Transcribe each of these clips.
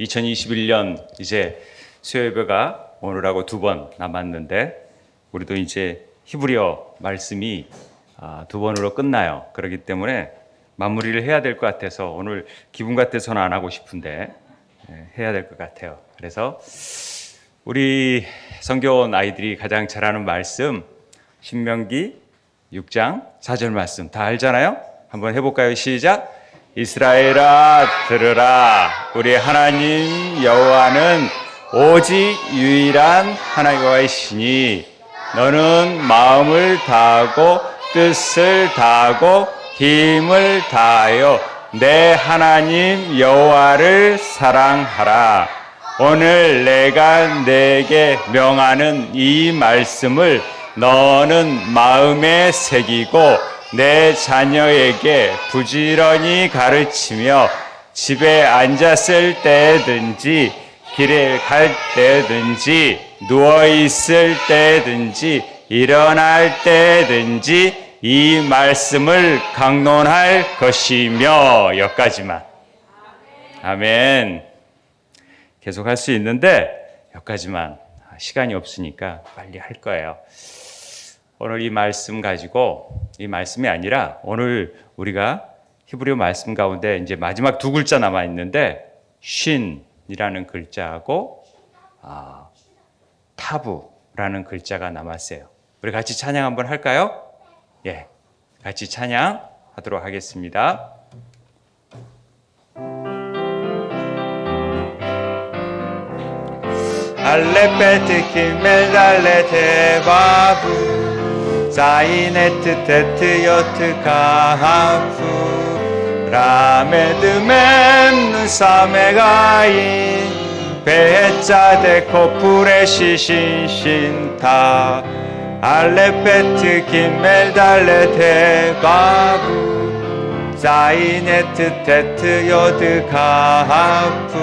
2021년 이제 수요예배가 오늘하고 2번 남았는데 우리도 이제 히브리어 말씀이 2번으로 끝나요. 그렇기 때문에 마무리를 해야 될 것 같아서 오늘 기분 같아서는 안 하고 싶은데 해야 될 것 같아요. 그래서 우리 성교원 아이들이 가장 잘하는 말씀 신명기 6장 4절 말씀 다 알잖아요. 한번 해볼까요? 시작. 이스라엘아 들으라. 우리 하나님 여호와는 오직 유일한 하나님이시니 너는 마음을 다하고 뜻을 다하고 힘을 다하여 내 하나님 여호와를 사랑하라. 오늘 내가 내게 명하는 이 말씀을 너는 마음에 새기고 내 자녀에게 부지런히 가르치며 집에 앉았을 때든지 길에 갈 때든지 누워 있을 때든지 일어날 때든지 이 말씀을 강론할 것이며 여기까지만. 아멘. 계속 할 수 있는데 여기까지만. 시간이 없으니까 빨리 할 거예요. 오늘 이 말씀 가지고 이 말씀이 아니라 오늘 우리가 히브리어 말씀 가운데 이제 마지막 2 글자 남아 있는데 쉰이라는 글자하고 타부라는 글자가 남았어요. 우리 같이 찬양 한번 할까요? 예, 같이 찬양하도록 하겠습니다. 알레베트 키멜달레 테바부 사이네트 테트 요트 가하프 라메드 멤누 사메가인 베자데 코프레 시신신타 알레베트 키멜달레 테바부 사이네트 테트 요트 가하프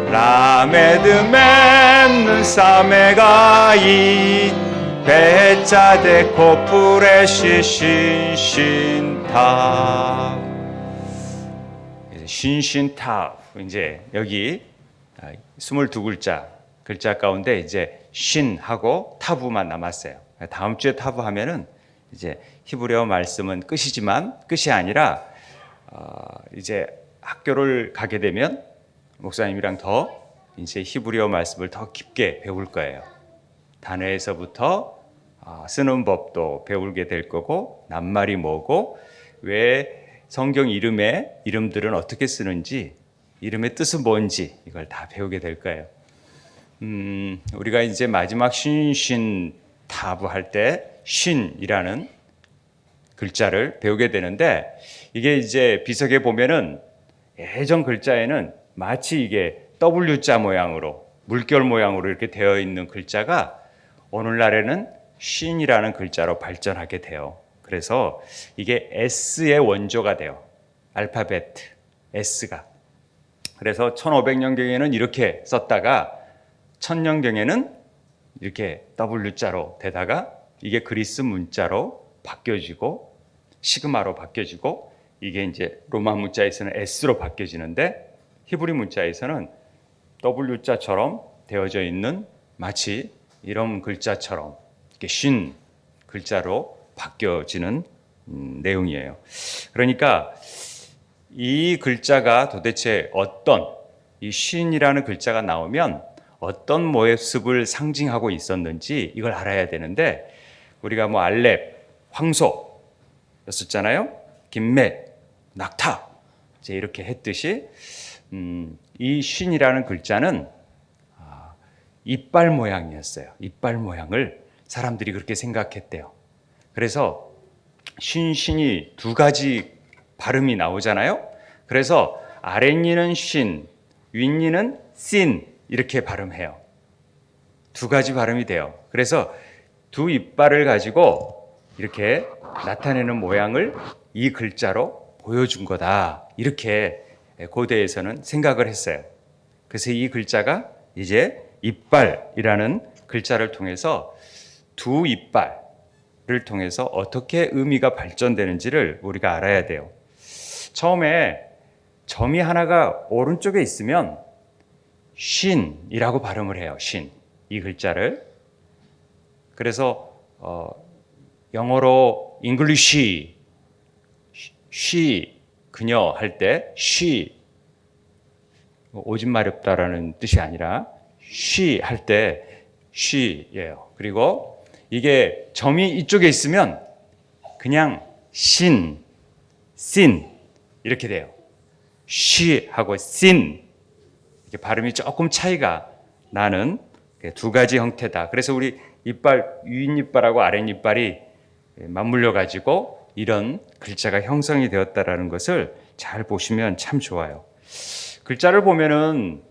라메드 멤누 사메가인 베자데 코프레시 신신타. 신신타 이제 여기 22글자 글자 가운데 이제 신하고 타부만 남았어요. 다음 주에 타부 하면은 이제 히브리어 말씀은 끝이지만 끝이 아니라 이제 학교를 가게 되면 목사님이랑 더 이제 히브리어 말씀을 더 깊게 배울 거예요. 단어에서부터 쓰는 법도 배우게 될 거고 낱말이 뭐고 왜 성경 이름들은 어떻게 쓰는지 이름의 뜻은 뭔지 이걸 다 배우게 될 거예요. 우리가 이제 마지막 신신타부 할 때 신이라는 글자를 배우게 되는데 이게 이제 비석에 보면은 예전 글자에는 마치 이게 W자 모양으로 물결 모양으로 이렇게 되어 있는 글자가 오늘날에는 신이라는 글자로 발전하게 돼요. 그래서 이게 S의 원조가 돼요. 알파벳 S가. 그래서 1500년경에는 이렇게 썼다가 1000년경에는 이렇게 W자로 되다가 이게 그리스 문자로 바뀌어지고 시그마로 바뀌어지고 이게 이제 로마 문자에서는 S로 바뀌어지는데 히브리 문자에서는 W자처럼 되어져 있는 마치 이런 글자처럼 이렇게 신 글자로 바뀌어지는 내용이에요. 그러니까 이 글자가 도대체 이 신이라는 글자가 나오면 어떤 모습을 상징하고 있었는지 이걸 알아야 되는데 우리가 뭐 알렙, 황소였었잖아요. 김매, 낙타 이제 이렇게 했듯이 이 신이라는 글자는 이빨 모양이었어요. 이빨 모양을 사람들이 그렇게 생각했대요. 그래서 신이 2가지 발음이 나오잖아요. 그래서 아랫니는 신, 윗니는 씬 이렇게 발음해요. 2가지 발음이 돼요. 그래서 2 이빨을 가지고 이렇게 나타내는 모양을 이 글자로 보여준 거다. 이렇게 고대에서는 생각을 했어요. 그래서 이 글자가 이제 이빨이라는 글자를 통해서 2 이빨을 통해서 어떻게 의미가 발전되는지를 우리가 알아야 돼요. 처음에 점이 하나가 오른쪽에 있으면 신이라고 발음을 해요. 신. 이 글자를. 그래서 영어로 English she 그녀 할 때 she 오줌 마렵다라는 뜻이 아니라 she 할 때 she예요. 그리고 이게 점이 이쪽에 있으면 그냥 신, sin 이렇게 돼요. she하고 sin 이렇게 발음이 조금 차이가 나는 두 가지 형태다. 그래서 우리 이빨, 윗이빨하고 아랫이빨이 맞물려 가지고 이런 글자가 형성이 되었다라는 것을 잘 보시면 참 좋아요. 글자를 보면은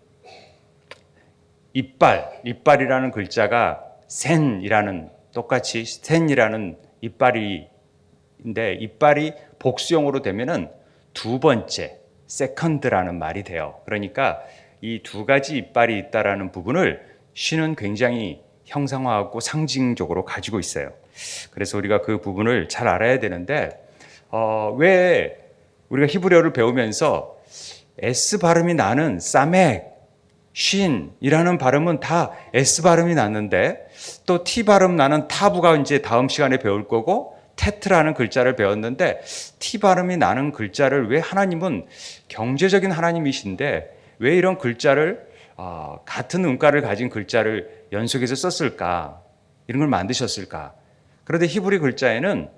이빨이라는 글자가 센이라는 똑같이 센이라는 이빨인데 이빨이 복수형으로 되면은 두 번째 세컨드라는 말이 돼요. 그러니까 이 두 가지 이빨이 있다라는 부분을 시는 굉장히 형상화하고 상징적으로 가지고 있어요. 그래서 우리가 그 부분을 잘 알아야 되는데 왜 우리가 히브리어를 배우면서 S 발음이 나는 사멕, 쉰이라는 발음은 다 S 발음이 났는데 또 T 발음 나는 타부가 이제 다음 시간에 배울 거고 테트라는 글자를 배웠는데 T 발음이 나는 글자를 왜 하나님은 경제적인 하나님이신데 왜 이런 글자를 같은 음가를 가진 글자를 연속해서 썼을까? 이런 걸 만드셨을까? 그런데 히브리 글자에는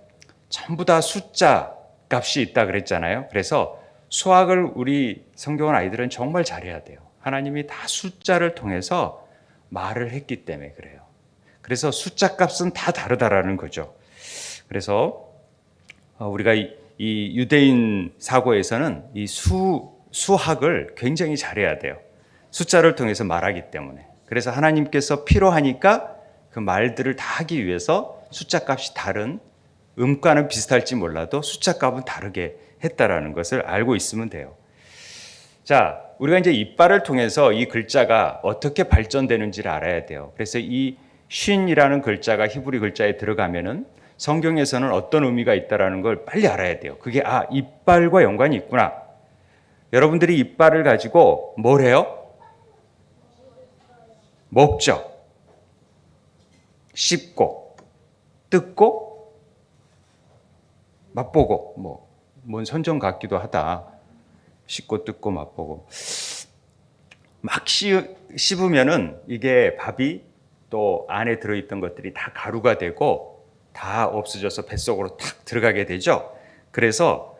전부 다 숫자 값이 있다 그랬잖아요. 그래서 수학을 우리 성경원 아이들은 정말 잘해야 돼요. 하나님이 다 숫자를 통해서 말을 했기 때문에 그래요. 그래서 숫자 값은 다 다르다라는 거죠. 그래서 우리가 이 유대인 사고에서는 이 수학을 굉장히 잘해야 돼요. 숫자를 통해서 말하기 때문에. 그래서 하나님께서 필요하니까 그 말들을 다 하기 위해서 숫자 값이 다른 음가는 비슷할지 몰라도 숫자 값은 다르게 했다라는 것을 알고 있으면 돼요. 자, 우리가 이제 이빨을 통해서 이 글자가 어떻게 발전되는지를 알아야 돼요. 그래서 이 쉰이라는 글자가 히브리 글자에 들어가면은 성경에서는 어떤 의미가 있다라는 걸 빨리 알아야 돼요. 그게 이빨과 연관이 있구나. 여러분들이 이빨을 가지고 뭘 해요? 먹죠. 씹고, 뜯고, 맛보고, 뭔 선정 같기도 하다. 씹고, 뜯고, 맛보고. 막 씹으면은 이게 밥이 또 안에 들어있던 것들이 다 가루가 되고 다 없어져서 뱃속으로 탁 들어가게 되죠. 그래서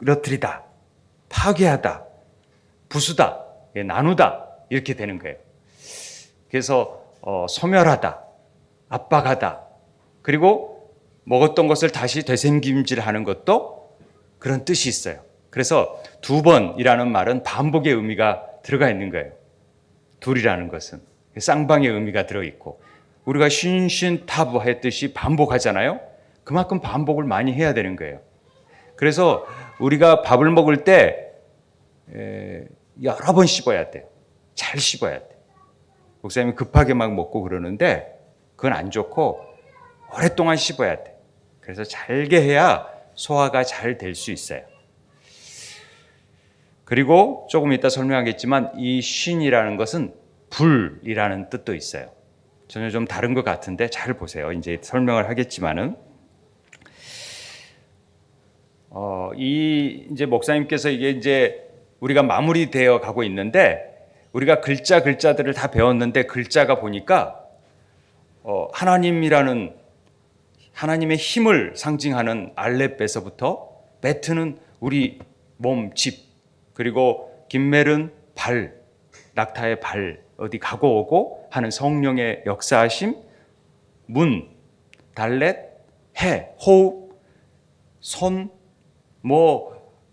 으스러뜨리다, 파괴하다, 부수다, 나누다 이렇게 되는 거예요. 그래서 소멸하다, 압박하다, 그리고 먹었던 것을 다시 되새김질하는 것도 그런 뜻이 있어요. 그래서 두 번이라는 말은 반복의 의미가 들어가 있는 거예요. 둘이라는 것은 쌍방의 의미가 들어있고 우리가 쉰타부 했듯이 반복하잖아요. 그만큼 반복을 많이 해야 되는 거예요. 그래서 우리가 밥을 먹을 때 여러 번 씹어야 돼요. 잘 씹어야 돼요. 목사님이 급하게 막 먹고 그러는데 그건 안 좋고 오랫동안 씹어야 돼. 그래서 잘게 해야 소화가 잘 될 수 있어요. 그리고 조금 이따 설명하겠지만 이 쉰이라는 것은 불이라는 뜻도 있어요. 전혀 좀 다른 것 같은데 잘 보세요. 이제 설명을 하겠지만은 이제 목사님께서 이게 이제 우리가 마무리되어 가고 있는데 우리가 글자들을 다 배웠는데 글자가 보니까 하나님이라는 하나님의 힘을 상징하는 알렙에서부터 베트는 우리 몸, 집, 그리고 김멜은 발, 낙타의 발, 어디 가고 오고 하는 성령의 역사하심, 문, 달렛, 해, 호흡, 손,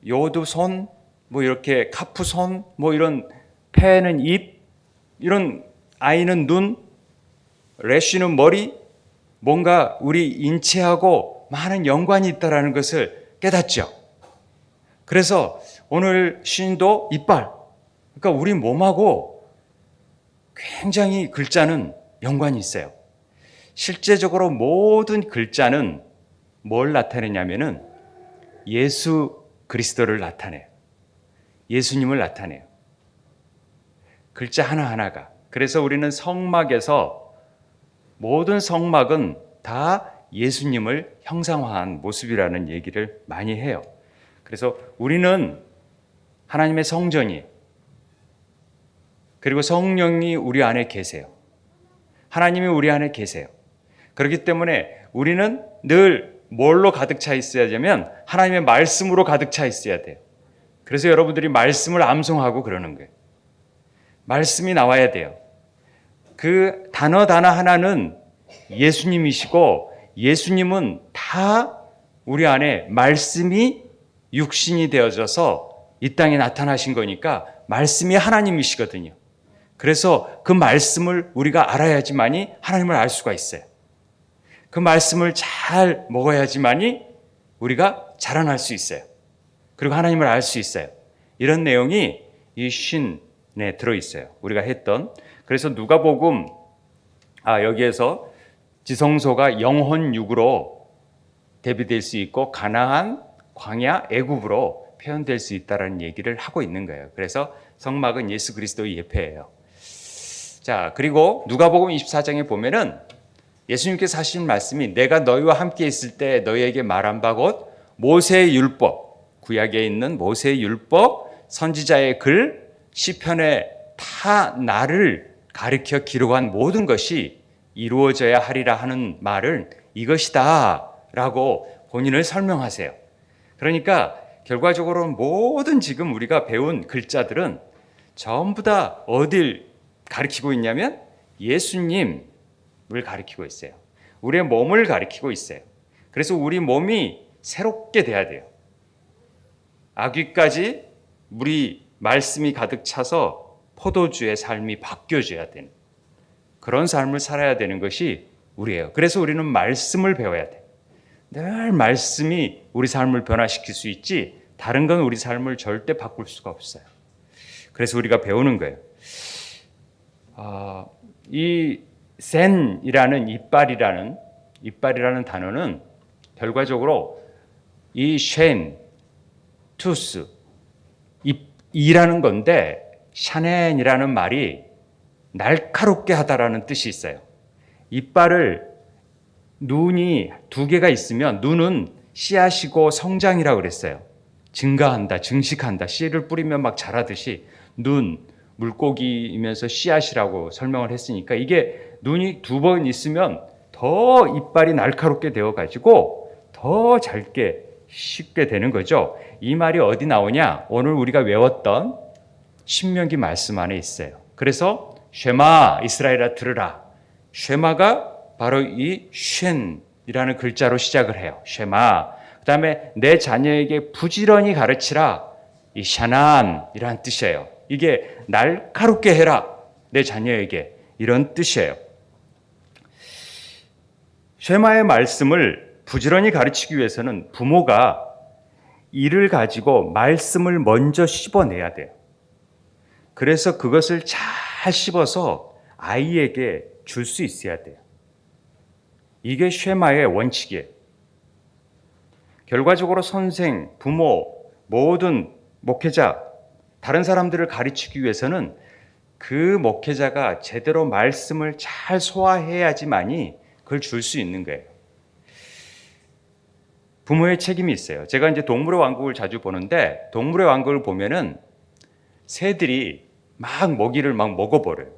요드 손, 이렇게 카프 손, 이런 패는 입, 이런 아이는 눈, 레쉬는 머리, 뭔가 우리 인체하고 많은 연관이 있다는 것을 깨닫죠. 그래서 오늘 쉰도 이빨, 그러니까 우리 몸하고 굉장히 글자는 연관이 있어요. 실제적으로 모든 글자는 뭘 나타내냐면은 예수 그리스도를 나타내요. 예수님을 나타내요. 글자 하나하나가. 그래서 우리는 성막에서 모든 성막은 다 예수님을 형상화한 모습이라는 얘기를 많이 해요. 그래서 우리는 하나님의 성전이, 그리고 성령이 우리 안에 계세요. 하나님이 우리 안에 계세요. 그렇기 때문에 우리는 늘 뭘로 가득 차 있어야 되면 하나님의 말씀으로 가득 차 있어야 돼요. 그래서 여러분들이 말씀을 암송하고 그러는 거예요. 말씀이 나와야 돼요. 그 단어 하나는 예수님이시고, 예수님은 다 우리 안에 말씀이 육신이 되어져서 이 땅에 나타나신 거니까 말씀이 하나님이시거든요. 그래서 그 말씀을 우리가 알아야지만이 하나님을 알 수가 있어요. 그 말씀을 잘 먹어야지만이 우리가 자라날 수 있어요. 그리고 하나님을 알 수 있어요. 이런 내용이 이 쉰에 들어있어요. 우리가 했던. 그래서 누가복음 여기에서 지성소가 영혼육으로 대비될 수 있고 가나안, 광야, 애굽으로 표현될 수 있다는 얘기를 하고 있는 거예요. 그래서 성막은 예수 그리스도의 예표예요. 자, 그리고 누가복음 24장에 보면은 예수님께서 하신 말씀이 내가 너희와 함께 있을 때 너희에게 말한 바 곧 모세의 율법, 구약에 있는 모세의 율법, 선지자의 글, 시편에 다 나를 가리켜 기록한 모든 것이 이루어져야 하리라 하는 말을 이것이다 라고 본인을 설명하세요. 그러니까 결과적으로 모든 지금 우리가 배운 글자들은 전부 다 어딜 가리키고 있냐면 예수님을 가리키고 있어요. 우리의 몸을 가리키고 있어요. 그래서 우리 몸이 새롭게 돼야 돼요. 아귀까지 우리 말씀이 가득 차서 포도주의 삶이 바뀌어져야 되는 그런 삶을 살아야 되는 것이 우리예요. 그래서 우리는 말씀을 배워야 돼요. 늘 말씀이 우리 삶을 변화시킬 수 있지 다른 건 우리 삶을 절대 바꿀 수가 없어요. 그래서 우리가 배우는 거예요. 이 센이라는 이빨이라는 단어는 결과적으로 이 쉔, 투스, 이라는 건데 샤넨이라는 말이 날카롭게 하다라는 뜻이 있어요. 이빨을 눈이 두 개가 있으면 눈은 씨앗이고 성장이라고 그랬어요. 증가한다, 증식한다. 씨를 뿌리면 막 자라듯이 눈, 물고기이면서 씨앗이라고 설명을 했으니까 이게 눈이 두 번 있으면 더 이빨이 날카롭게 되어가지고 더 잘게 쉽게 되는 거죠. 이 말이 어디 나오냐? 오늘 우리가 외웠던 신명기 말씀 안에 있어요. 그래서 쉐마 이스라엘아 들으라. 쉐마가 바로 이 쉔이라는 글자로 시작을 해요. 쉐마. 그 다음에 내 자녀에게 부지런히 가르치라. 이 샤난이라는 뜻이에요. 이게 날카롭게 해라. 내 자녀에게. 이런 뜻이에요. 쉐마의 말씀을 부지런히 가르치기 위해서는 부모가 이를 가지고 말씀을 먼저 씹어내야 돼요. 그래서 그것을 잘 씹어서 아이에게 줄 수 있어야 돼요. 이게 쉐마의 원칙이에요. 결과적으로 선생, 부모, 모든 목회자, 다른 사람들을 가르치기 위해서는 그 목회자가 제대로 말씀을 잘 소화해야지만이 그걸 줄 수 있는 거예요. 부모의 책임이 있어요. 제가 이제 동물의 왕국을 자주 보는데 동물의 왕국을 보면은 새들이 막 먹이를 막 먹어버려요.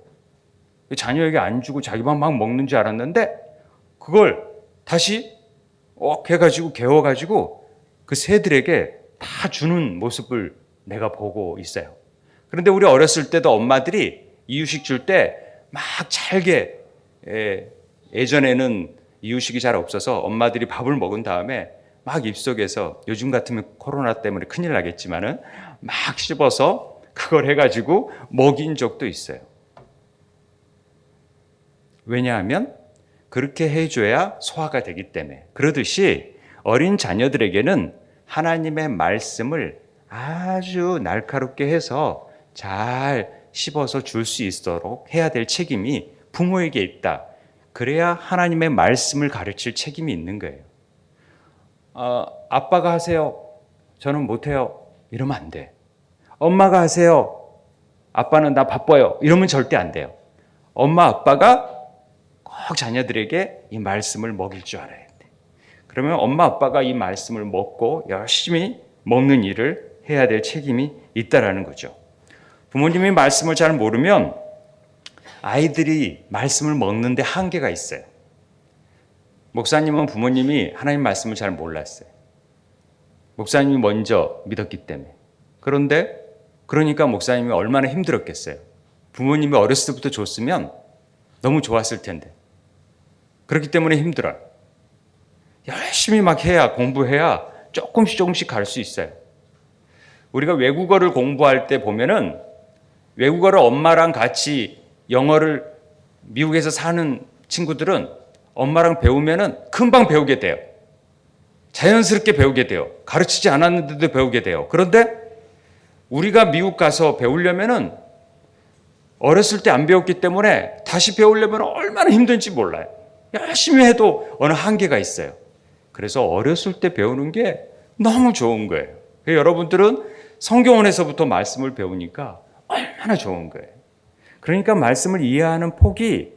자녀에게 안 주고 자기만 막 먹는 줄 알았는데 그걸 다시 해가지고 개워가지고 그 새들에게 다 주는 모습을 내가 보고 있어요. 그런데 우리 어렸을 때도 엄마들이 이유식 줄 때 막 잘게 예전에는 이유식이 잘 없어서 엄마들이 밥을 먹은 다음에 막 입속에서 요즘 같으면 코로나 때문에 큰일 나겠지만은 막 씹어서 그걸 해가지고 먹인 적도 있어요. 왜냐하면 그렇게 해줘야 소화가 되기 때문에. 그러듯이 어린 자녀들에게는 하나님의 말씀을 아주 날카롭게 해서 잘 씹어서 줄 수 있도록 해야 될 책임이 부모에게 있다. 그래야 하나님의 말씀을 가르칠 책임이 있는 거예요. 아빠가 하세요. 저는 못해요. 이러면 안 돼. 엄마가 하세요. 아빠는 나 바빠요. 이러면 절대 안 돼요. 엄마, 아빠가 꼭 자녀들에게 이 말씀을 먹일 줄 알아야 돼. 그러면 엄마, 아빠가 이 말씀을 먹고 열심히 먹는 일을 해야 될 책임이 있다라는 거죠. 부모님이 말씀을 잘 모르면 아이들이 말씀을 먹는데 한계가 있어요. 목사님은 부모님이 하나님 말씀을 잘 몰랐어요. 목사님이 먼저 믿었기 때문에. 그러니까 목사님이 얼마나 힘들었겠어요. 부모님이 어렸을 때부터 줬으면 너무 좋았을 텐데. 그렇기 때문에 힘들어요. 열심히 막 해야, 공부해야 조금씩 갈 수 있어요. 우리가 외국어를 공부할 때 보면은 외국어를 엄마랑 같이 영어를 미국에서 사는 친구들은 엄마랑 배우면은 금방 배우게 돼요. 자연스럽게 배우게 돼요. 가르치지 않았는데도 배우게 돼요. 그런데 우리가 미국 가서 배우려면은 어렸을 때 안 배웠기 때문에 다시 배우려면 얼마나 힘든지 몰라요. 열심히 해도 어느 한계가 있어요. 그래서 어렸을 때 배우는 게 너무 좋은 거예요. 여러분들은 성경원에서부터 말씀을 배우니까 얼마나 좋은 거예요. 그러니까 말씀을 이해하는 폭이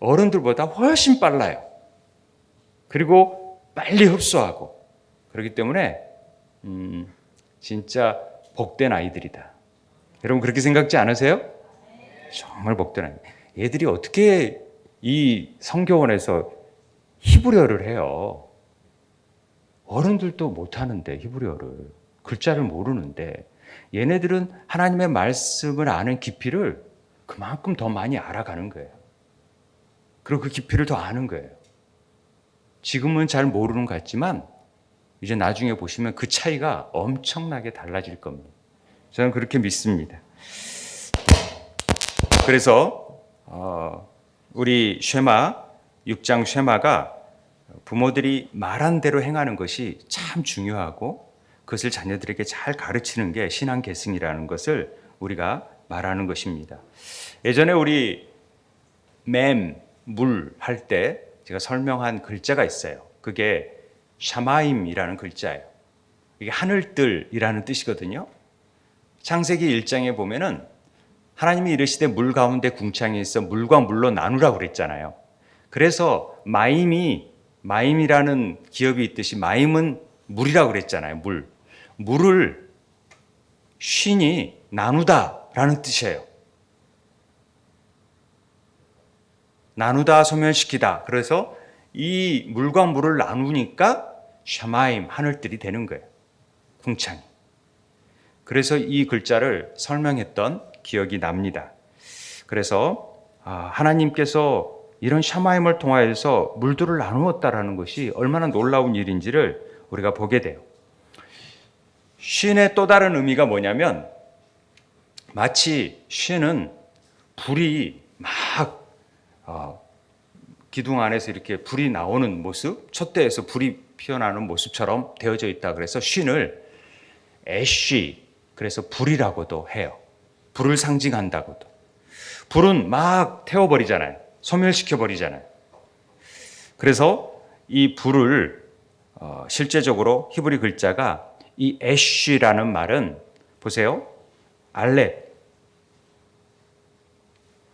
어른들보다 훨씬 빨라요. 그리고 빨리 흡수하고. 그렇기 때문에 진짜 복된 아이들이다. 여러분 그렇게 생각지 않으세요? 정말 복된 아이들. 얘들이 어떻게 이 성경원에서 히브리어를 해요? 어른들도 못하는데 히브리어를. 글자를 모르는데 얘네들은 하나님의 말씀을 아는 깊이를 그만큼 더 많이 알아가는 거예요. 그리고 그 깊이를 더 아는 거예요. 지금은 잘 모르는 것 같지만 이제 나중에 보시면 그 차이가 엄청나게 달라질 겁니다. 저는 그렇게 믿습니다. 그래서 우리 쉐마 6장 쉐마가 부모들이 말한 대로 행하는 것이 참 중요하고 그것을 자녀들에게 잘 가르치는 게 신앙 계승이라는 것을 우리가 말하는 것입니다. 예전에 우리 물 할 때 제가 설명한 글자가 있어요. 그게 샤마임이라는 글자예요. 이게 하늘뜰이라는 뜻이거든요. 창세기 1장에 보면은 하나님이 이르시되 물 가운데 궁창이 있어 물과 물로 나누라고 그랬잖아요. 그래서 마임이라는 기업이 있듯이 마임은 물이라고 그랬잖아요. 물을 쉰이 나누다라는 뜻이에요. 나누다, 소멸시키다. 그래서 이 물과 물을 나누니까 샤마임, 하늘들이 되는 거예요. 궁창이. 그래서 이 글자를 설명했던 기억이 납니다. 그래서 하나님께서 이런 샤마임을 통하여서 물들을 나누었다라는 것이 얼마나 놀라운 일인지를 우리가 보게 돼요. 쉰의 또 다른 의미가 뭐냐면 마치 쉰은 불이 막 기둥 안에서 이렇게 불이 나오는 모습, 촛대에서 불이 피어나는 모습처럼 되어져 있다. 그래서 쉰을 애쉬, 그래서 불이라고도 해요. 불을 상징한다고도. 불은 막 태워버리잖아요. 소멸시켜버리잖아요. 그래서 이 불을 실제적으로 히브리 글자가 이 애쉬라는 말은 보세요. 알렙.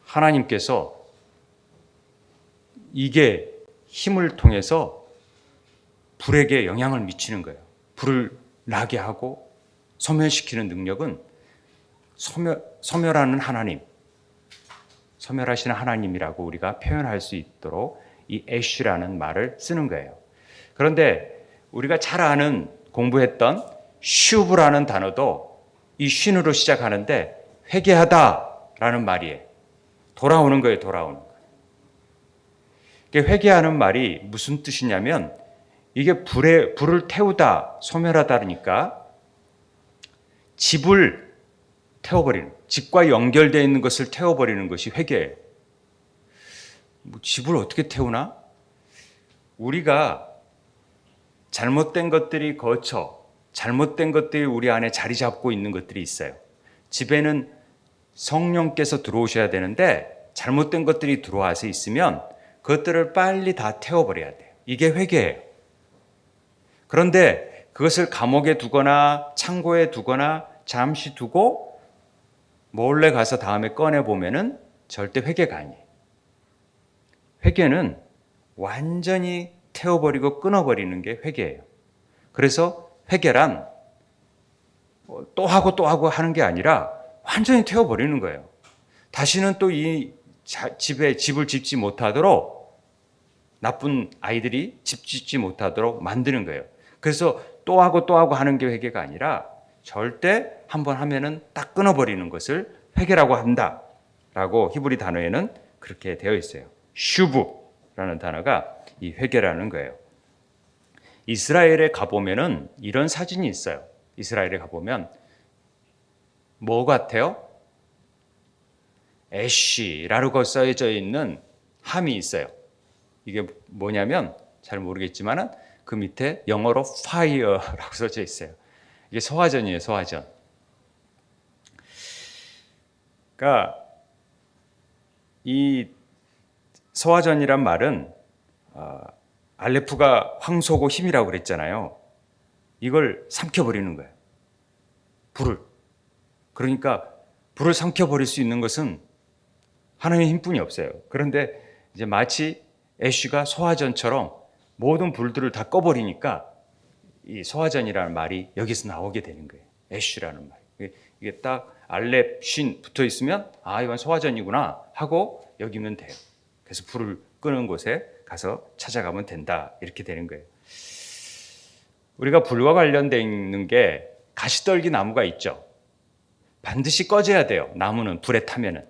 하나님께서 이게 힘을 통해서 불에게 영향을 미치는 거예요. 불을 나게 하고 소멸시키는 능력은 소멸하는 하나님, 소멸하시는 하나님이라고 우리가 표현할 수 있도록 이 애쉬라는 말을 쓰는 거예요. 그런데 우리가 잘 아는 공부했던 슈브라는 단어도 이 쉰으로 시작하는데 회개하다라는 말이에요. 돌아오는 거예요. 돌아오는 거예요. 회개하는 말이 무슨 뜻이냐면 이게 불을 태우다, 소멸하다니까 집을 태워버리는, 집과 연결되어 있는 것을 태워버리는 것이 회개예요. 집을 어떻게 태우나? 우리가 잘못된 것들이 거쳐 잘못된 것들이 우리 안에 자리 잡고 있는 것들이 있어요. 집에는 성령께서 들어오셔야 되는데 잘못된 것들이 들어와서 있으면 그것들을 빨리 다 태워버려야 돼요. 이게 회개예요. 그런데 그것을 감옥에 두거나 창고에 두거나 잠시 두고 몰래 가서 다음에 꺼내보면은 절대 회개가 아니에요. 회개는 완전히 태워버리고 끊어버리는 게 회개예요. 그래서 회개란 또 하고 또 하고 하는 게 아니라 완전히 태워버리는 거예요. 다시는 또 이 집을 짓지 못하도록, 나쁜 아이들이 집 짓지 못하도록 만드는 거예요. 그래서 또 하고 또 하고 하는 게 회개가 아니라 절대 한번 하면은 딱 끊어버리는 것을 회개라고 한다라고 히브리 단어에는 그렇게 되어 있어요. 슈브라는 단어가 이 회개라는 거예요. 이스라엘에 가보면은 이런 사진이 있어요. 이스라엘에 가보면 뭐 같아요? 애쉬라고 써져 있는 함이 있어요. 이게 뭐냐면 잘 모르겠지만은 그 밑에 영어로 fire라고 써져 있어요. 이게 소화전이에요, 소화전. 그러니까 이 소화전이란 말은 알레프가 황소고 힘이라고 그랬잖아요. 이걸 삼켜버리는 거예요. 불을. 그러니까 불을 삼켜버릴 수 있는 것은 하나님의 힘뿐이 없어요. 그런데 이제 마치 애쉬가 소화전처럼 모든 불들을 다 꺼버리니까 이 소화전이라는 말이 여기서 나오게 되는 거예요. 애쉬라는 말. 이게 딱 알렙 쉰 붙어 있으면 이건 소화전이구나 하고 여기면 돼요. 그래서 불을 끄는 곳에 가서 찾아가면 된다. 이렇게 되는 거예요. 우리가 불과 관련되어 있는 게 가시떨기 나무가 있죠. 반드시 꺼져야 돼요. 나무는 불에 타면은.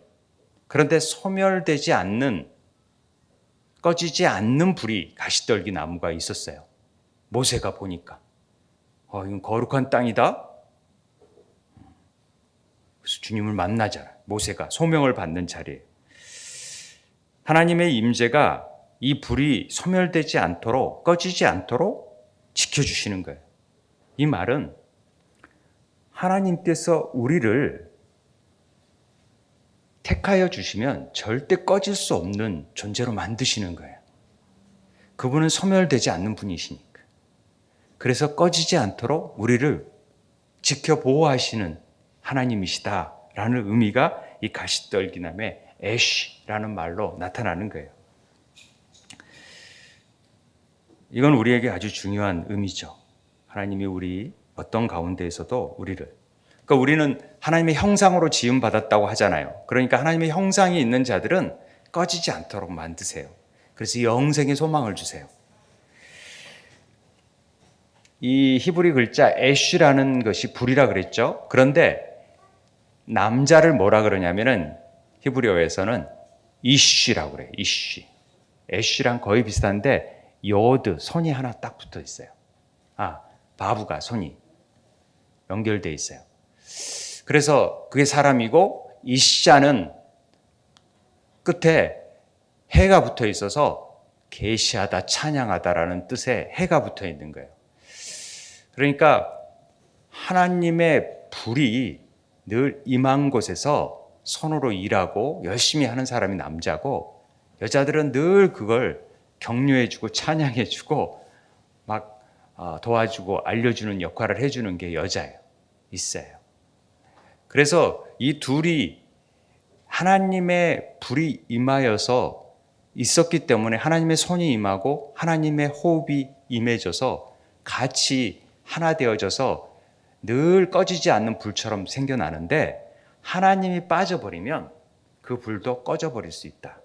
그런데 소멸되지 않는, 꺼지지 않는 불이 가시떨기 나무가 있었어요. 모세가 보니까 이건 거룩한 땅이다. 그래서 주님을 만나잖아요. 모세가 소명을 받는 자리에 하나님의 임재가 이 불이 소멸되지 않도록, 꺼지지 않도록 지켜주시는 거예요. 이 말은 하나님께서 우리를 택하여 주시면 절대 꺼질 수 없는 존재로 만드시는 거예요. 그분은 소멸되지 않는 분이시니까. 그래서 꺼지지 않도록 우리를 지켜 보호하시는 하나님이시다라는 의미가 이 가시떨기나무의 애쉬라는 말로 나타나는 거예요. 이건 우리에게 아주 중요한 의미죠. 하나님이 우리 어떤 가운데에서도 그러니까 우리는 하나님의 형상으로 지음받았다고 하잖아요. 그러니까 하나님의 형상이 있는 자들은 꺼지지 않도록 만드세요. 그래서 영생의 소망을 주세요. 이 히브리 글자 애쉬라는 것이 불이라 그랬죠. 그런데 남자를 뭐라 그러냐면은 히브리어에서는 이쉬라고 그래요. 이쉬. 애쉬랑 거의 비슷한데 요드, 손이 하나 딱 붙어 있어요. 바브가 손이 연결돼 있어요. 그래서 그게 사람이고 이샤는 끝에 해가 붙어 있어서 계시하다, 찬양하다라는 뜻의 해가 붙어 있는 거예요. 그러니까 하나님의 불이 늘 임한 곳에서 손으로 일하고 열심히 하는 사람이 남자고, 여자들은 늘 그걸 격려해주고 찬양해주고 막 도와주고 알려주는 역할을 해주는 게 여자예요. 있어요. 그래서 이 둘이 하나님의 불이 임하여서 있었기 때문에 하나님의 손이 임하고 하나님의 호흡이 임해져서 같이 하나 되어져서 늘 꺼지지 않는 불처럼 생겨나는데, 하나님이 빠져버리면 그 불도 꺼져버릴 수 있다.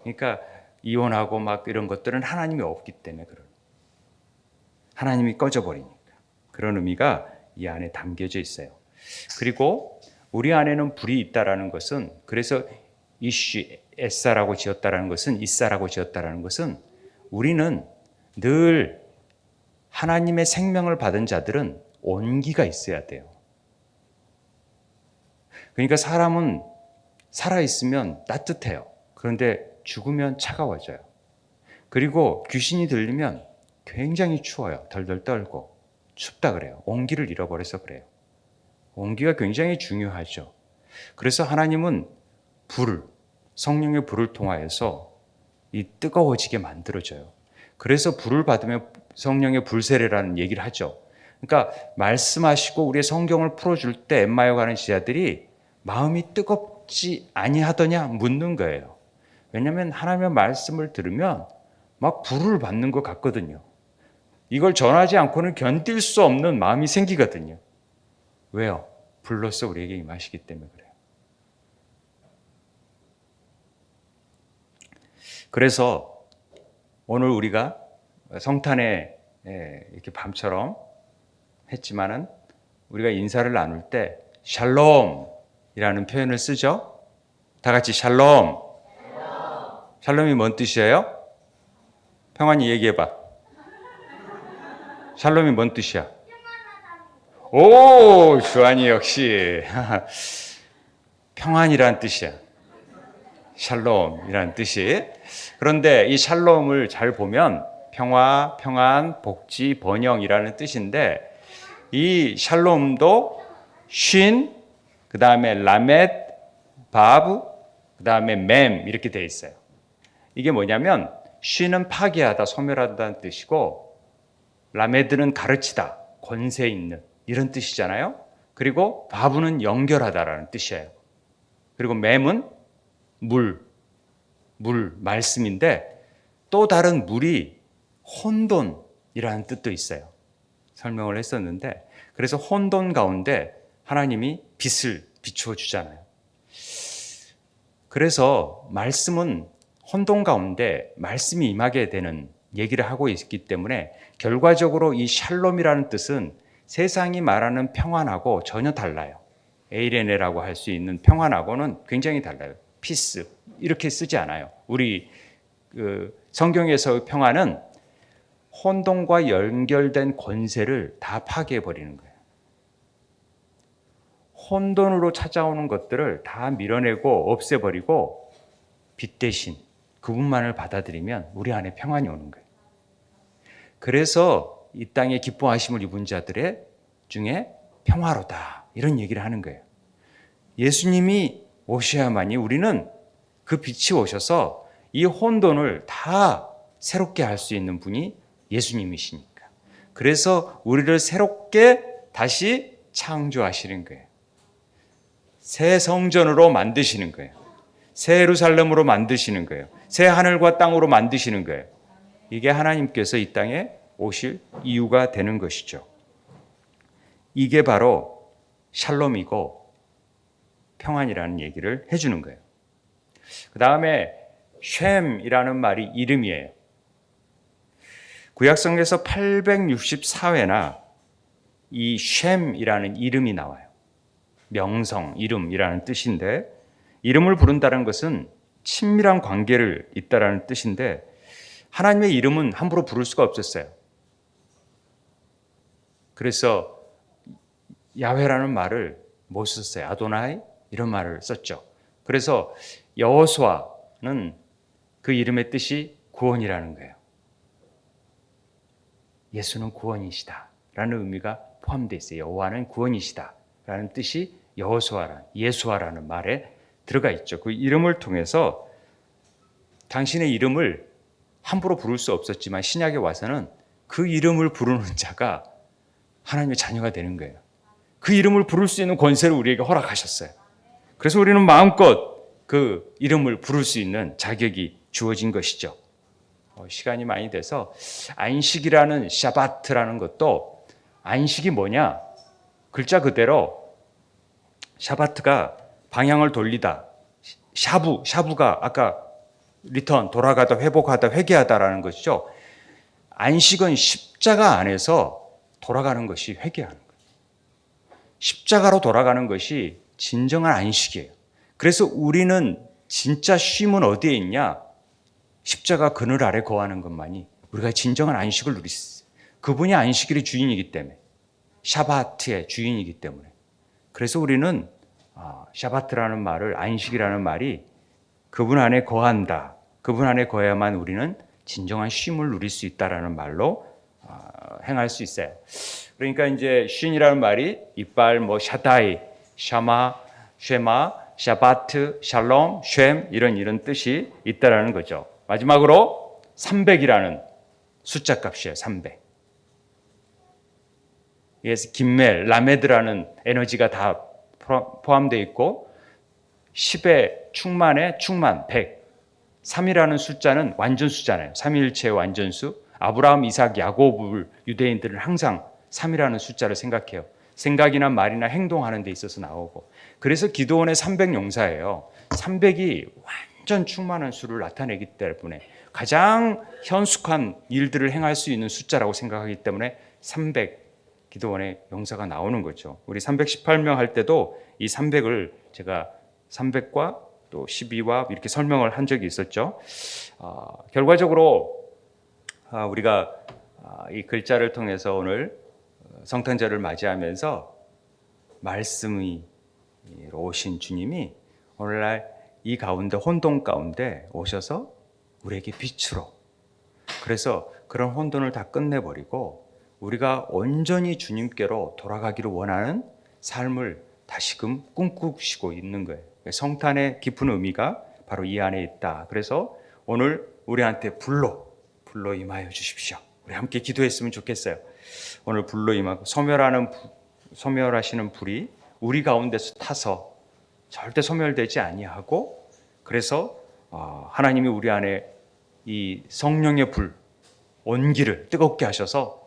그러니까 이혼하고 막 이런 것들은 하나님이 없기 때문에 그런, 하나님이 꺼져버리니까 그런 의미가 이 안에 담겨져 있어요. 그리고 우리 안에는 불이 있다라는 것은, 그래서 이쉬 에사라고 지었다라는 것은, 이사라고 지었다라는 것은, 우리는 늘 하나님의 생명을 받은 자들은 온기가 있어야 돼요. 그러니까 사람은 살아있으면 따뜻해요. 그런데 죽으면 차가워져요. 그리고 귀신이 들리면 굉장히 추워요. 덜덜 떨고 춥다 그래요. 온기를 잃어버려서 그래요. 온기가 굉장히 중요하죠. 그래서 하나님은 성령의 불을 통하여서 이 뜨거워지게 만들어줘요. 그래서 불을 받으면 성령의 불세례라는 얘기를 하죠. 그러니까 말씀하시고 우리의 성경을 풀어줄 때 엠마오 가는 지자들이 마음이 뜨겁지 아니하더냐 묻는 거예요. 왜냐하면 하나님의 말씀을 들으면 막 불을 받는 것 같거든요. 이걸 전하지 않고는 견딜 수 없는 마음이 생기거든요. 왜요? 불로써 우리에게 임하시기 때문에 그래요. 그래서 오늘 우리가 성탄에 이렇게 밤처럼 했지만은 우리가 인사를 나눌 때 샬롬이라는 표현을 쓰죠. 다 같이 샬롬. 샬롬이 뭔 뜻이에요? 평안히 얘기해봐. 샬롬이 뭔 뜻이야? 오, 주한이 역시 평안이란 뜻이야. 샬롬이란 뜻이. 그런데 이 샬롬을 잘 보면 평화, 평안, 복지, 번영이라는 뜻인데 이 샬롬도 쉰, 그 다음에 라멧, 바브, 그 다음에 맴 이렇게 되어 있어요. 이게 뭐냐면 쉰은 파괴하다, 소멸하다는 뜻이고 라메드는 가르치다, 권세 있는 이런 뜻이잖아요. 그리고 바브는 연결하다라는 뜻이에요. 그리고 맴은 물, 말씀인데 또 다른 물이 혼돈이라는 뜻도 있어요. 설명을 했었는데 그래서 혼돈 가운데 하나님이 빛을 비추어 주잖아요. 그래서 말씀은 혼돈 가운데 말씀이 임하게 되는 얘기를 하고 있기 때문에 결과적으로 이 샬롬이라는 뜻은 세상이 말하는 평안하고 전혀 달라요. 에이레네라고 할 수 있는 평안하고는 굉장히 달라요. 피스 이렇게 쓰지 않아요. 우리 성경에서의 평안은 혼돈과 연결된 권세를 다 파괴해 버리는 거예요. 혼돈으로 찾아오는 것들을 다 밀어내고 없애버리고 빛 대신 그분만을 받아들이면 우리 안에 평안이 오는 거예요. 그래서 이 땅에 기뻐하심을 입은 자들의 중에 평화로다 이런 얘기를 하는 거예요. 예수님이 오셔야만이 우리는 그 빛이 오셔서 이 혼돈을 다 새롭게 할 수 있는 분이 예수님이시니까. 그래서 우리를 새롭게 다시 창조하시는 거예요. 새 성전으로 만드시는 거예요. 새 예루살렘으로 만드시는 거예요. 새 하늘과 땅으로 만드시는 거예요. 이게 하나님께서 이 땅에 오실 이유가 되는 것이죠. 이게 바로 샬롬이고 평안이라는 얘기를 해주는 거예요. 그 다음에 쉔이라는 말이 이름이에요. 구약성경에서 864회나 이 쉔이라는 이름이 나와요. 명성, 이름이라는 뜻인데 이름을 부른다는 것은 친밀한 관계를 있다라는 뜻인데 하나님의 이름은 함부로 부를 수가 없었어요. 그래서 야훼라는 말을 못 썼어요. 아도나이 이런 말을 썼죠. 그래서 여호수아는 그 이름의 뜻이 구원이라는 거예요. 예수는 구원이시다라는 의미가 포함되어 있어요. 여호와는 구원이시다라는 뜻이 예수아라는 말에 들어가 있죠. 그 이름을 통해서 당신의 이름을 함부로 부를 수 없었지만 신약에 와서는 그 이름을 부르는 자가 하나님의 자녀가 되는 거예요. 그 이름을 부를 수 있는 권세를 우리에게 허락하셨어요. 그래서 우리는 마음껏 그 이름을 부를 수 있는 자격이 주어진 것이죠. 시간이 많이 돼서 안식이라는 샤바트라는 것도 안식이 뭐냐? 글자 그대로 샤바트가 방향을 돌리다. 샤부가 아까 리턴, 돌아가다, 회복하다, 회개하다라는 것이죠. 안식은 십자가 안에서 돌아가는 것이 회개하는 거예요. 십자가로 돌아가는 것이 진정한 안식이에요. 그래서 우리는 진짜 쉼은 어디에 있냐? 십자가 그늘 아래 거하는 것만이 우리가 진정한 안식을 누릴 수 있어요. 그분이 안식일의 주인이기 때문에, 샤바트의 주인이기 때문에. 그래서 우리는 샤바트라는 말을, 안식이라는 말이 그분 안에 거한다. 그분 안에 거해야만 우리는 진정한 쉼을 누릴 수 있다라는 말로 행할 수 있어요. 그러니까 이제 쉰이라는 말이 이빨, 샤다이, 샤마, 쉐마, 샤바트, 샬롬, 쉔 이런 뜻이 있다라는 거죠. 마지막으로 300이라는 숫자 값이에요. 300. 여기에서 김멜, 라메드라는 에너지가 다 포함되어 있고 10의 충만에 충만, 100. 3이라는 숫자는 완전수잖아요. 삼위일체의 완전수. 아브라함, 이삭, 야곱을 유대인들은 항상 3이라는 숫자를 생각해요. 생각이나 말이나 행동하는 데 있어서 나오고. 그래서 기드온의 300용사예요. 300이 완전 충만한 수를 나타내기 때문에 가장 현숙한 일들을 행할 수 있는 숫자라고 생각하기 때문에 300 기드온의 용사가 나오는 거죠. 우리 318명 할 때도 이 300을 제가 300과 또 12와 이렇게 설명을 한 적이 있었죠. 결과적으로 우리가 이 글자를 통해서 오늘 성탄절을 맞이하면서 말씀이 오신 주님이 오늘날 이 가운데 혼돈 가운데 오셔서 우리에게 빛으로, 그래서 그런 혼돈을 다 끝내버리고 우리가 온전히 주님께로 돌아가기를 원하는 삶을 다시금 꿈꾸시고 있는 거예요. 성탄의 깊은 의미가 바로 이 안에 있다. 그래서 오늘 우리한테 불로 임하여 주십시오. 우리 함께 기도했으면 좋겠어요. 오늘 불로 임하고 소멸하시는 불이 우리 가운데서 타서 절대 소멸되지 아니하고, 그래서 하나님이 우리 안에 이 성령의 불, 온기를 뜨겁게 하셔서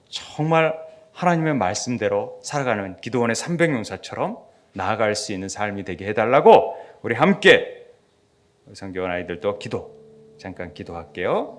정말 하나님의 말씀대로 살아가는 기드온의 300용사처럼 나아갈 수 있는 삶이 되게 해달라고 우리 함께 성교원 아이들도 잠깐 기도할게요.